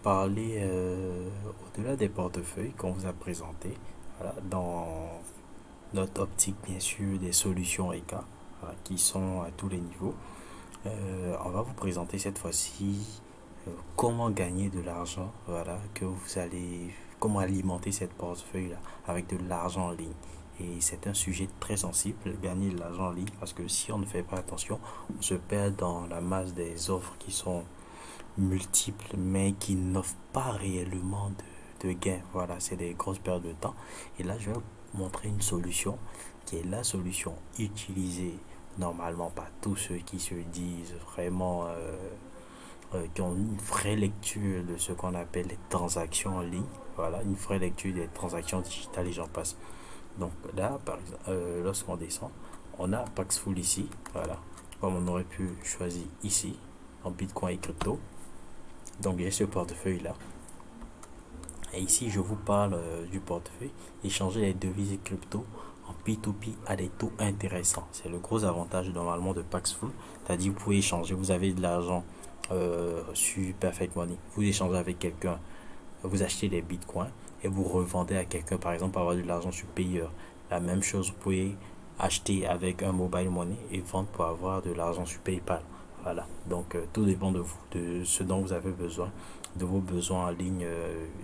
parler au-delà des portefeuilles qu'on vous a présentés, voilà, dans notre optique bien sûr des solutions ECA, voilà, qui sont à tous les niveaux. On va vous présenter cette fois-ci comment gagner de l'argent, voilà, que vous allez, comment alimenter cette portefeuille-là avec de l'argent en ligne. Et c'est un sujet très sensible, gagner de l'argent en ligne, parce que si on ne fait pas attention, on se perd dans la masse des offres qui sont multiples, mais qui n'offrent pas réellement de gains. Voilà, c'est des grosses pertes de temps. Et là, je vais vous montrer une solution qui est la solution utilisée normalement par tous ceux qui se disent vraiment, qui ont une vraie lecture de ce qu'on appelle les transactions en ligne. Voilà, une vraie lecture des transactions digitales et j'en passe. Donc là, par exemple, lorsqu'on descend, on a Paxful ici. Voilà, comme on aurait pu choisir ici, en Bitcoin et crypto. Donc j'ai ce portefeuille là. Et ici, je vous parle du portefeuille. Échanger les devises et crypto en P2P à des taux intéressants. C'est le gros avantage normalement de Paxful. C'est-à-dire, vous pouvez échanger. Vous avez de l'argent sur Perfect Money. Vous échangez avec quelqu'un. Vous achetez des bitcoins et vous revendez à quelqu'un, par exemple, pour avoir de l'argent sur Payer. La même chose, vous pouvez acheter avec un mobile money et vendre pour avoir de l'argent sur PayPal. Voilà, donc tout dépend de vous, de ce dont vous avez besoin, de vos besoins en ligne,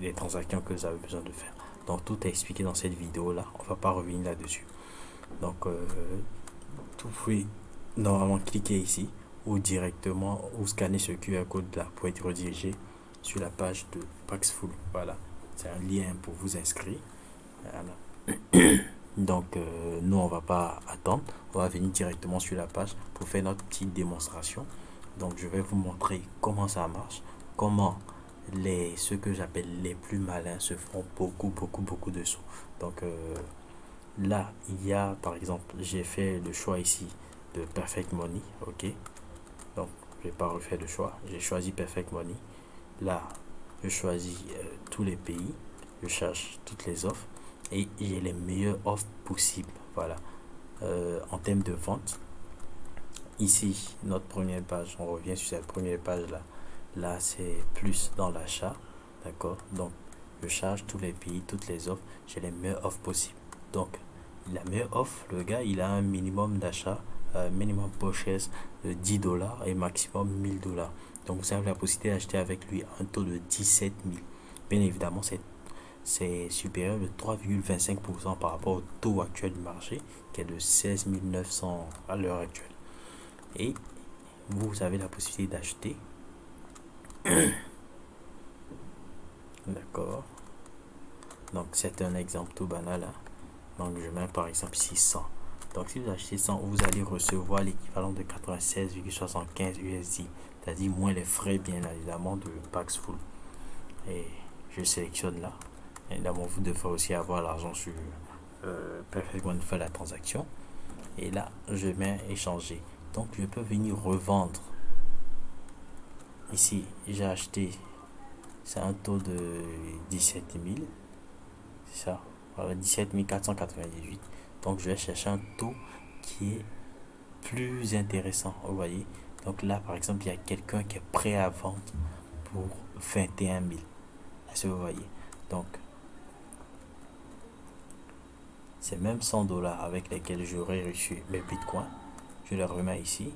des transactions que vous avez besoin de faire. Donc tout est expliqué dans cette vidéo là, on va pas revenir là-dessus. Donc vous pouvez normalement cliquer ici ou directement ou scanner ce QR code là pour être redirigé sur la page de Paxful. Voilà, c'est un lien pour vous inscrire. Voilà. Donc nous on va pas attendre, on va venir directement sur la page pour faire notre petite démonstration. Donc je vais vous montrer comment ça marche, comment ceux que j'appelle les plus malins se font beaucoup de sous. Donc là il y a par exemple, j'ai fait le choix ici de Perfect Money, ok. Donc je vais pas refaire le choix, j'ai choisi Perfect Money. Là je choisis tous les pays, je cherche toutes les offres et j'ai les meilleures offres possibles. Voilà. En termes de vente, ici, notre première page, on revient sur cette première page là. Là, c'est plus dans l'achat. D'accord. Donc, je charge tous les pays, toutes les offres. J'ai les meilleures offres possibles. Donc, la meilleure offre, le gars, il a un minimum d'achat, minimum purchase de 10 dollars et maximum 1000 dollars. Donc, vous avez la possibilité d'acheter avec lui un taux de 17 000. Bien évidemment, c'est supérieur de 3,25% par rapport au taux actuel du marché qui est de 16 900 à l'heure actuelle. Et vous avez la possibilité d'acheter. D'accord. Donc c'est un exemple tout banal. Hein. Donc je mets par exemple 600. Donc si vous achetez 100, vous allez recevoir l'équivalent de 96,75 USD. C'est-à-dire moins les frais bien évidemment de Paxful. Et je sélectionne là. Évidemment, vous devrez aussi avoir l'argent sur Perfect faire la transaction. Et là, je mets échanger. Donc, je peux venir revendre. Ici, j'ai acheté. C'est un taux de 17 000. C'est ça. Voilà, 17 498. Donc, je vais chercher un taux qui est plus intéressant. Vous voyez. Donc là, par exemple, il y a quelqu'un qui est prêt à vendre pour 21 000. Est-ce que vous voyez? Donc, ces mêmes 100 dollars avec lesquels j'aurais reçu mes bitcoins, je les remets ici.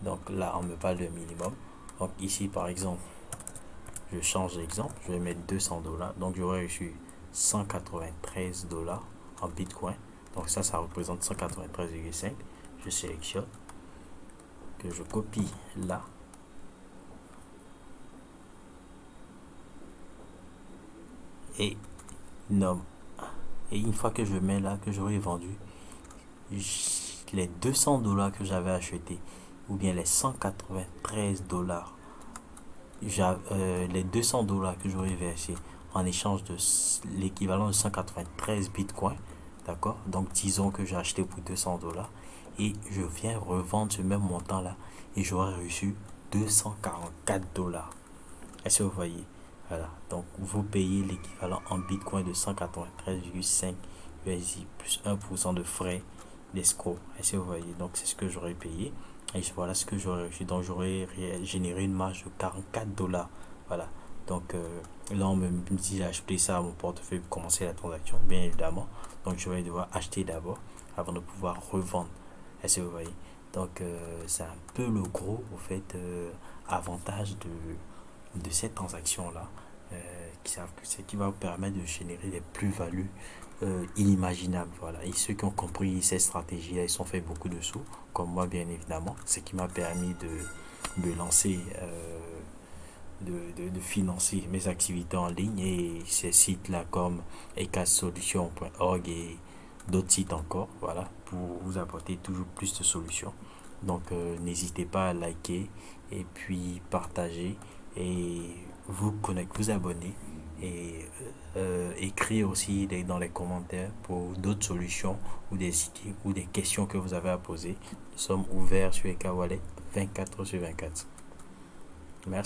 Donc là, on me parle de minimum. Donc ici, par exemple, je change d'exemple. Je vais mettre 200 dollars. Donc j'aurais reçu 193 dollars en bitcoin. Donc ça représente 193,5. Je sélectionne, que je copie là. Et nomme. Et une fois que je mets là, que j'aurai vendu, les 200 dollars que j'avais acheté, ou bien les 193 dollars, les 200 dollars que j'aurais versé en échange de l'équivalent de 193 bitcoins, d'accord. Donc disons que j'ai acheté pour 200 dollars et je viens revendre ce même montant là et j'aurais reçu 244 dollars. Est-ce que vous voyez? Voilà, donc vous payez l'équivalent en bitcoin de 193,5 USD plus 1% de frais d'escroc. Est-ce que vous voyez? Donc c'est ce que j'aurais payé. Et voilà ce que j'aurais reçu. Donc j'aurais généré une marge de 44 dollars. Voilà. Donc là, on me dit j'ai acheté ça à mon portefeuille pour commencer la transaction, bien évidemment. Donc je vais devoir acheter d'abord avant de pouvoir revendre. Est-ce que vous voyez? Donc c'est un peu le gros, au fait, avantage de cette transaction-là, c'est qui va vous permettre de générer des plus-values inimaginables. Voilà. Et ceux qui ont compris cette stratégie-là, ils ont fait beaucoup de sous, comme moi, bien évidemment, ce qui m'a permis de lancer, de financer mes activités en ligne et ces sites-là comme ecassolutions.org et d'autres sites encore, voilà, pour vous apporter toujours plus de solutions. Donc n'hésitez pas à liker et puis partager et vous abonner et écrire aussi dans les commentaires pour d'autres solutions ou des idées ou des questions que vous avez à poser. Nous sommes ouverts sur Eka Wallet 24 sur 24. Merci.